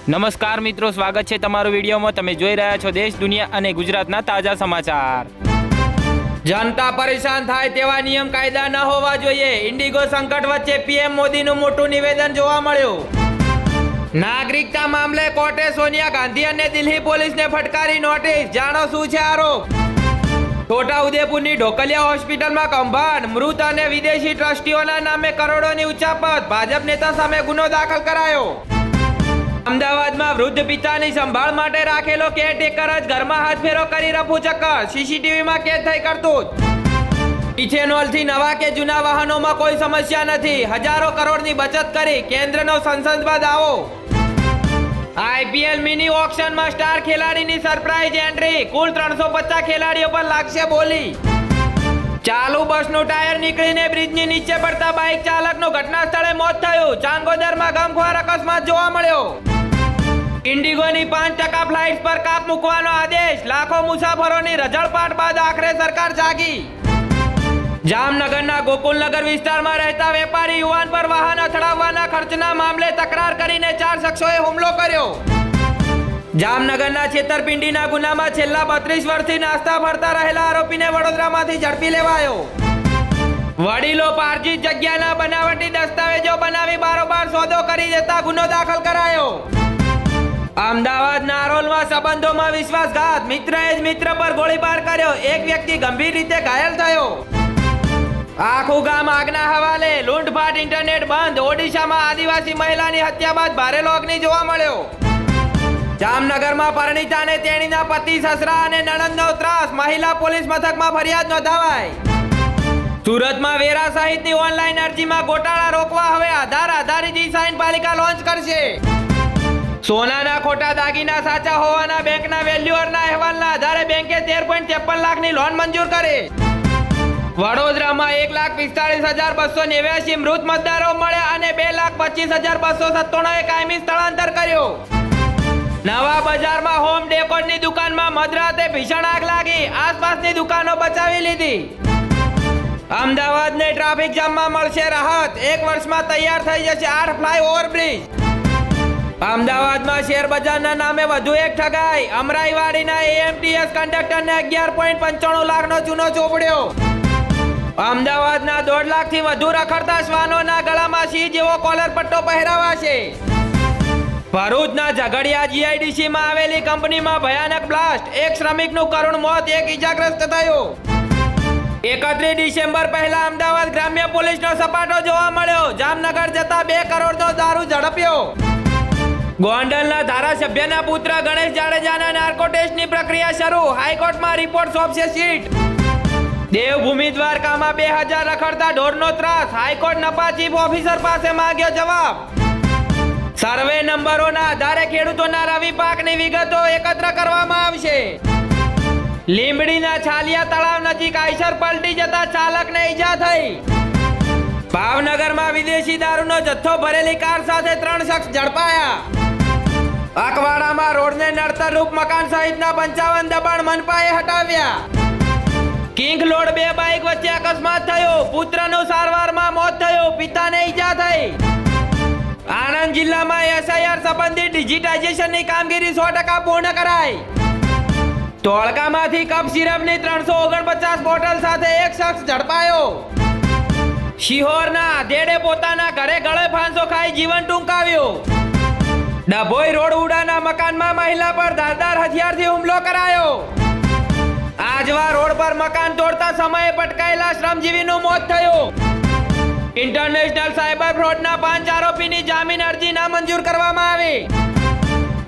નમસ્કાર મિત્રો, સ્વાગત છે તમારો વિડીયોમાં। તમે જોઈ રહ્યા છો દેશ, દુનિયા અને ગુજરાતના તાજા સમાચાર। જનતા પરેશાન થાય તેવા નિયમ કાયદા ન હોવા જોઈએ। ઇન્ડિગો સંકટ વચ્ચે પીએમ મોદીનું મોટું નિવેદન જોવા મળ્યું। નાગરિકતા મામલે કોર્ટે સોનિયા ગાંધી અને દિલ્હી પોલીસને ફટકારી નોટિસ। જાણો શું છે આરોપ। છોટા ઉદેપુરની ઢોકલિયા હોસ્પિટલમાં કૌભાંડ, મૃત અને વિદેશી ટ્રસ્ટીઓના નામે કરોડોની ઉચાપત। ભાજપ નેતા સામે ગુનો દાખલ કરાયો। અમદાવાદમાં વૃદ્ધ પિતાની સંભાળ માટે રાખેલો કેરટેકર જ ઘરમાં હાથફેરો કરી રફુચક્કર। સીસીટીવીમાં કેદ થઈ કરતૂત। ઇથેનોલથી નવા કે જૂના વાહનોમાં કોઈ સમસ્યા નથી। હજારો કરોડની બચત કરી કેન્દ્રનો સંસદમાં દાવો। આઈપીએલ મિની ઓક્શનમાં સ્ટાર ખેલાડીની સરપ્રાઈઝ એન્ટ્રી। કુલ 350 ખેલાડીઓ પર લાગશે બોલી। ચાલુ બસનું ટાયર નીકળીને બ્રિજની નીચે પડતા બાઇક ચાલકનું ઘટના સ્થળે મોત થયું। ચાંગોદરમાં ગમખ્વાર અકસ્માત જોવા મળ્યો। ઇન્ડિગોની 5% ફ્લાઇટ્સ પર કાપ મૂકવાનો આદેશ। લાખો મુસાફરોની રઝળપાટ બાદ આખરે સરકાર જાગી। જામનગરના ગોકુલનગર વિસ્તારમાં રહેતા વેપારી યુવાન પર વાહન અથડાવવાના ખર્ચના મામલે તકરાર કરીને 4 શખ્સોએ હુમલો કર્યો। જામનગરના છેતરપિંડીના ગુનામાં છેલ્લા 32 વર્ષથી નાસ્તા ફરતા રહેલા આરોપીને વડોદરામાંથી ઝડપી લેવાયો। વડીલો પાર્જિત જગ્યાના બનાવટી દસ્તાવેજો બનાવી બારોબાર સોદો કરી દેતા ગુનો દાખલ કરાયો। અમદાવાદ નારોલમાં સંબંધોમાં વિશ્વાસઘાત, મિત્રએ જ મિત્ર પર ગોળીબાર કર્યો। એક વ્યક્તિ ગંભીર રીતે ઘાયલ થયો। આખું ગામ આગના હવાલે, લૂંટફાટ, ઇન્ટરનેટ બંધ। ઓડિશામાં આદિવાસી મહિલાની હત્યા બાદ ભારે લોગની જોવા મળ્યો। જામનગરમાં પરણિતાને તેણીના પતિ, સસરા અને નણંદનો ત્રાસ। મહિલા પોલીસ મથકમાં ફરિયાદ નોંધાવાઈ। સુરતમાં વેરા સહિતની ઓનલાઈન અરજીમાં ગોટાળા રોકવા હવે આધાર આધારિત ઈ-સાઇન પાલિકા લોન્ચ કરશે। સોનાના ખોટા દાગીના સાચા હોવાના બેંકના વેલ્યુઅરના અહેવાલના આધારે બેંકે 13.53 લાખની લોન મંજૂર કરી। વડોદરામાં 1,45,289 મૃત મતદારો મળ્યા અને 2,25,297 કાયમી સ્થળાંતર કર્યો। નવા બજારમાં હોમ ડેકોરની દુકાનમાં મધરાતે ભીષણ આગ લાગી। આસપાસની દુકાનો બચાવી લીધી। અમદાવાદને ટ્રાફિક જામમાં મળશે રાહત। 1 વર્ષમાં તૈયાર થઈ જશે 8 ફ્લાયઓવર બ્રિજ। અમદાવાદમાં શેર બજારના નામે વધુ એક ઠગાઈ। અમરાઈવાડીના એએમટીએસ કંડક્ટરને 11.95 લાખનો ચૂનો ચોપડ્યો। અમદાવાદના 1.5 લાખથી વધુ રખડતા શ્વાનોના ગળામાં સિંહ જેવો કોલર પટ્ટો પહેરાવાશે। ભરૂચના ઝઘડિયા જીઆઈડીસીમાં આવેલી કંપનીમાં ભયાનક બ્લાસ્ટ। 1 શ્રમિકનું કરુણ મોત, 1 ઈજાગ્રસ્ત થયો। 31 ડિસેમ્બર પહેલા અમદાવાદ ગ્રામ્ય પોલીસનો સપાટો જોવા મળ્યો। જામનગર જતા 2 કરોડનો દારૂ ઝડપ્યો। ગોંડલના ધારાસભ્યના પુત્ર ગણેશ જાડેજાના નાર્કો ટેસ્ટની પ્રક્રિયા શરૂ। હાઈકોર્ટમાં રિપોર્ટ સોંપશે સીટ। દેવભૂમિ દ્વારકામાં 2000 રખડતા ઢોરનો ત્રાસ। હાઈકોર્ટ નપા ચીફ ઓફિસર પાસે માંગ્યો જવાબ। સર્વે નંબરોના આધારે ખેડૂતોના રવિ પાકની વિગતો એકત્ર કરવામાં આવશે। લીંબડીના છાલિયા તળાવ નજીક આઈસર પલટી જતા ચાલકને ઈજા થઈ। ભાવનગરમાં વિદેશી દારૂનો જથ્થો ભરેલી કાર સાથે 3 શખ્સ ઝડપાયા। અકવાડામાં રોડને નડતરરૂપ મકાન સહિતના 55 દબાણ મનપાએ હટાવ્યા। કિંગ લોડ 2 બાઇક વચ્ચે અકસ્માત થયો। પુત્રનું સારવારમાં મોત થયું, પિતાને ઈજા થઈ। આણંદ જિલ્લામાં એસઆઈઆર સંબંધિત ડિજિટાઇઝેશનની કામગીરી 100% પૂર્ણ કરાઈ। ધોળકામાંથી કપ સિરપની 349 બોટલ સાથે 1 શખ્સ ઝડપાયો। શિહોરના આધેડે પોતાના ઘરે ગળે ફાંસો ખાઈ જીવન ટૂંકાવ્યું। ડભોઈ રોડ ઉડાના મકાનમાં મહિલા પર ધારદાર હથિયારથી હુમલો કરાયો। આજવા રોડ પર મકાન તોડતા સમયે પટકાયેલા શ્રમજીવીનું મોત થયું। ઇન્ટરનેશનલ સાયબર ફ્રોડના 5 આરોપીની જામીન અરજી નામંજૂર કરવામાં આવી।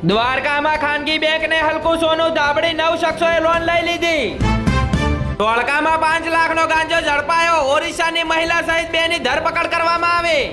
દ્વારકામાં ખાનગી બેંકને હલકું સોનું ધાબળી 9 શખ્સોએ લોન લઈ લીધી। ધોળકામાં 5 લાખનો ગાંજો ઝડપાયો। ઓરિસ્સાની મહિલા સહિત 2ની ધરપકડ કરવામાં આવી।